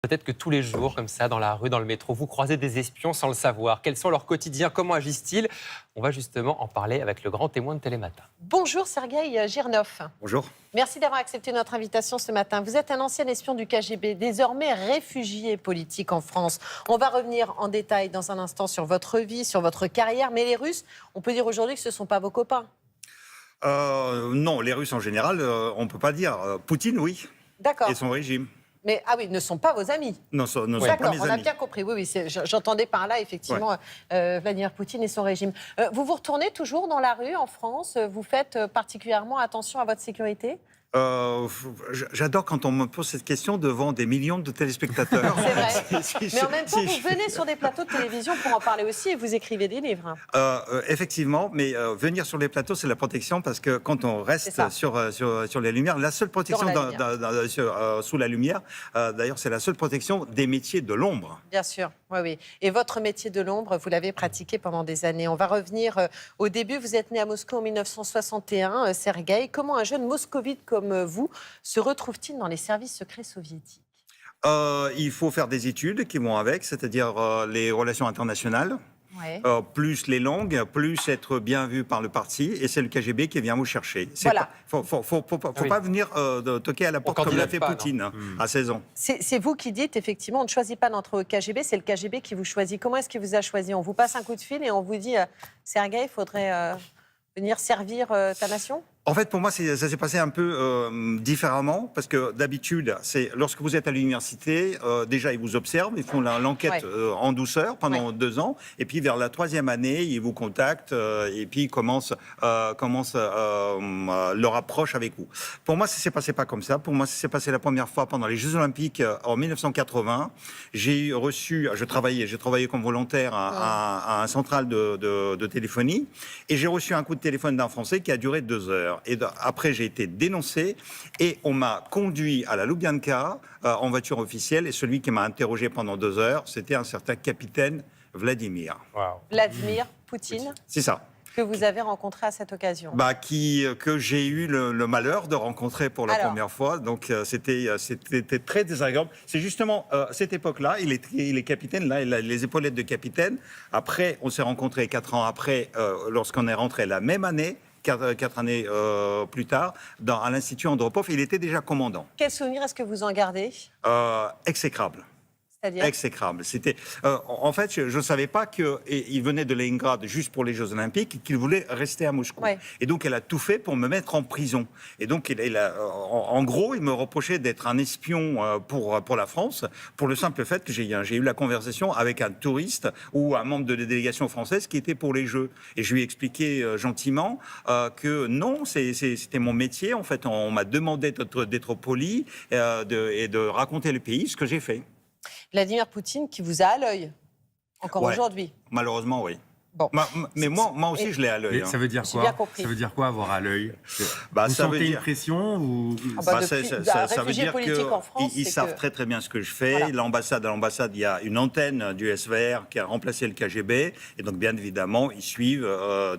Peut-être que tous les jours, comme ça, dans la rue, dans le métro, vous croisez des espions sans le savoir. Quels sont leurs quotidiens? Comment agissent-ils? On va justement en parler avec le grand témoin de Télématin. Bonjour Sergueï Girnov. Bonjour. Merci d'avoir accepté notre invitation ce matin. Vous êtes un ancien espion du KGB, désormais réfugié politique en France. On va revenir en détail dans un instant sur votre vie, sur votre carrière. Mais les Russes, on peut dire aujourd'hui que ce ne sont pas vos copains. Non, les Russes en général, on ne peut pas dire. Poutine, oui. D'accord. Et son régime. Mais ah oui, ne sont pas vos amis. Non, sont pas D'accord, mes on a amis. bien compris. Oui, j'entendais par là effectivement Vladimir Poutine et son régime. Vous vous retournez toujours dans la rue en France? Vous faites particulièrement attention à votre sécurité? J'adore quand on me pose cette question devant des millions de téléspectateurs. C'est vrai. Mais en même temps, vous venez sur des plateaux de télévision pour en parler aussi et vous écrivez des livres. Effectivement, mais venir sur les plateaux, c'est la protection parce que quand on reste sur les lumières, la seule protection sous la lumière, d'ailleurs, c'est la seule protection des métiers de l'ombre. Bien sûr, oui, oui. Et votre métier de l'ombre, vous l'avez pratiqué pendant des années. On va revenir au début. Vous êtes né à Moscou en 1961, Sergueï. Comment un jeune moscovite comme vous se retrouve-t-il dans les services secrets soviétiques? Il faut faire des études qui vont avec, c'est-à-dire les relations internationales. Ouais. Plus les langues, plus être bien vu par le parti, et c'est le KGB qui vient vous chercher. Voilà. Faut pas venir toquer à la porte comme l'a fait Poutine à 16 ans. C'est vous qui dites, effectivement, on ne choisit pas d'entrer au KGB, c'est le KGB qui vous choisit. Comment est-ce qu'il vous a choisi? On vous passe un coup de fil et on vous dit Sergueï, il faudrait venir servir ta nation? En fait, pour moi, ça s'est passé un peu différemment, parce que d'habitude, c'est lorsque vous êtes à l'université, déjà, ils vous observent, ils font l'enquête en douceur pendant 2 ans, et puis vers la 3e année, ils vous contactent, et puis ils commencent leur approche avec vous. Pour moi, ça ne s'est passé pas comme ça. Pour moi, ça s'est passé la première fois pendant les Jeux Olympiques en 1980. J'ai travaillé comme volontaire à un central de téléphonie, et j'ai reçu un coup de téléphone d'un Français qui a duré 2 heures. Et après, j'ai été dénoncé et on m'a conduit à la Lubyanka en voiture officielle. Et celui qui m'a interrogé pendant 2 heures, c'était un certain capitaine Vladimir. Wow. Vladimir Poutine, C'est ça. que vous avez rencontré à cette occasion. Que j'ai eu le malheur de rencontrer pour la première fois. Donc, c'était très désagréable. C'est justement cette époque-là, il est capitaine, là, il a les épaulettes de capitaine. Après, on s'est rencontrés 4 ans après, lorsqu'on est rentré la même année. 4 années plus tard, à l'Institut Andropov, il était déjà commandant. Quel souvenir est-ce que vous en gardez? Exécrable. C'est-à-dire? Exécrable. C'était, en fait, je ne savais pas qu'il venait de Leningrad juste pour les Jeux Olympiques et qu'il voulait rester à Moscou. Ouais. Et donc, elle a tout fait pour me mettre en prison. Et donc, en gros, il me reprochait d'être un espion pour la France, pour le simple fait que j'ai eu la conversation avec un touriste ou un membre de la délégation française qui était pour les Jeux. Et je lui ai expliqué gentiment que non, c'était mon métier. En fait, on m'a demandé d'être poli et de raconter le pays, ce que j'ai fait. Vladimir Poutine qui vous a à l'œil, encore aujourd'hui. Malheureusement, oui. Bon. Mais moi aussi, je l'ai à l'œil. Ça veut dire quoi? Bien compris. Ça veut dire quoi, avoir à l'œil? Vous ça sentez veut dire une pression ou... Ça veut dire qu'ils savent très très bien ce que je fais. Voilà. À l'ambassade, il y a une antenne du SVR qui a remplacé le KGB. Et donc, bien évidemment, ils suivent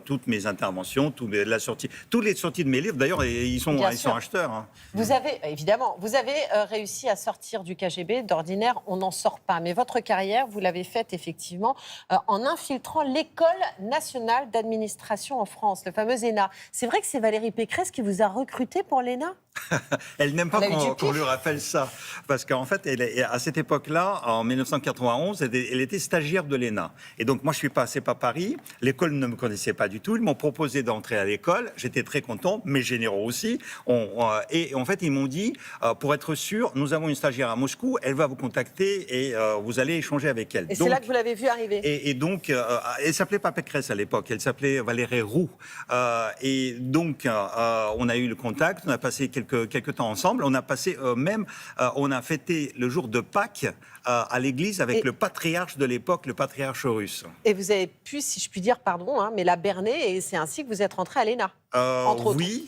toutes mes interventions, toutes les sorties de mes livres. D'ailleurs, ils sont acheteurs. Hein. Vous avez réussi à sortir du KGB. D'ordinaire, on n'en sort pas. Mais votre carrière, vous l'avez faite effectivement en infiltrant l'École nationale d'administration en France, le fameux ENA. C'est vrai que c'est Valérie Pécresse qui vous a recruté pour l'ENA? Elle n'aime pas qu'on lui rappelle ça. Parce qu'en fait, à cette époque-là, en 1991, elle était stagiaire de l'ENA. Et donc, moi, je suis passé par Paris. L'école ne me connaissait pas du tout. Ils m'ont proposé d'entrer à l'école. J'étais très content, mais généreux aussi. Et en fait, ils m'ont dit, pour être sûr, nous avons une stagiaire à Moscou. Elle va vous contacter et vous allez échanger avec elle. Et c'est là que vous l'avez vue arriver. Et donc, elle s'appelait pas Pécresse à l'époque. Elle s'appelait Valérie Roux. Et donc, on a eu le contact. On a passé quelques temps ensemble. On a passé on a fêté le jour de Pâques à l'église avec le patriarche de l'époque, le patriarche russe. Et vous avez pu, si je puis dire, mais la berner, et c'est ainsi que vous êtes rentré à l'ENA.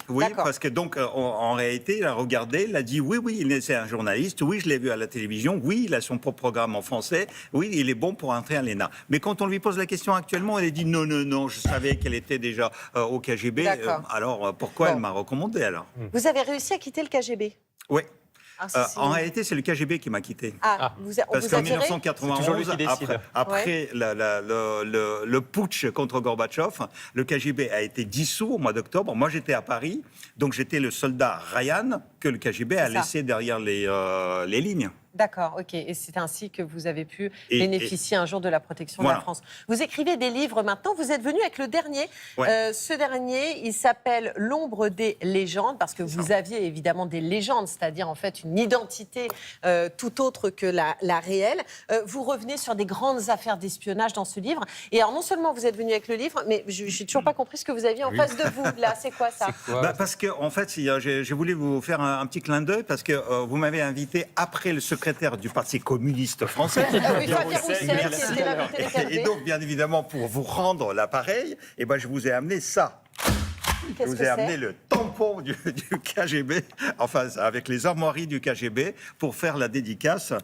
Oui, parce que donc en réalité, il a regardé, il a dit oui, c'est un journaliste, oui, je l'ai vu à la télévision, oui, il a son propre programme en français, oui, il est bon pour entrer à l'ENA. Mais quand on lui pose la question actuellement, elle dit non, je savais qu'elle était déjà au KGB, alors pourquoi elle m'a recommandé alors? Vous avez réussi à quitter le KGB? Oui. En réalité, c'est le KGB qui m'a quitté. On Parce vous a qu'en viré 1991, lui qui décide. après le putsch contre Gorbatchev, le KGB a été dissous au mois d'octobre. Moi, j'étais à Paris, donc j'étais le soldat Ryan que le KGB a laissé derrière les lignes. D'accord, ok. Et c'est ainsi que vous avez pu bénéficier un jour de la protection de la France. Vous écrivez des livres maintenant. Vous êtes venu avec le dernier. Ce dernier, il s'appelle L'ombre des légendes, parce que vous aviez évidemment des légendes, c'est-à-dire en fait une identité tout autre que la réelle. Vous revenez sur des grandes affaires d'espionnage dans ce livre. Et alors non seulement vous êtes venu avec le livre, mais je n'ai toujours pas compris ce que vous aviez en face de vous. Là, c'est quoi ça? Parce que en fait, j'ai voulu vous faire un petit clin d'œil parce que vous m'avez invité après le secrétaire du Parti communiste français. Et donc, bien évidemment, pour vous rendre l'appareil, je vous ai amené ça. Je vous ai amené le tampon du KGB, enfin avec les armoiries du KGB, pour faire la dédicace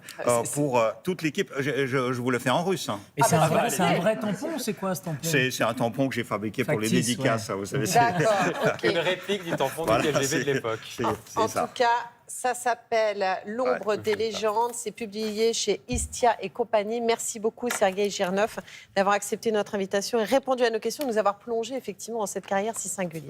pour toute l'équipe. Je vous le fais en russe. Hein. Mais c'est un vrai tampon, c'est quoi ce tampon? C'est un tampon que j'ai fabriqué pour les dédicaces, vous savez. D'accord, Une réplique du tampon du KGB de l'époque. En tout cas, ça s'appelle L'ombre des légendes. C'est publié chez Istia et compagnie. Merci beaucoup, Sergueï Girnov, d'avoir accepté notre invitation et répondu à nos questions, de nous avoir plongé effectivement dans cette carrière si singulière.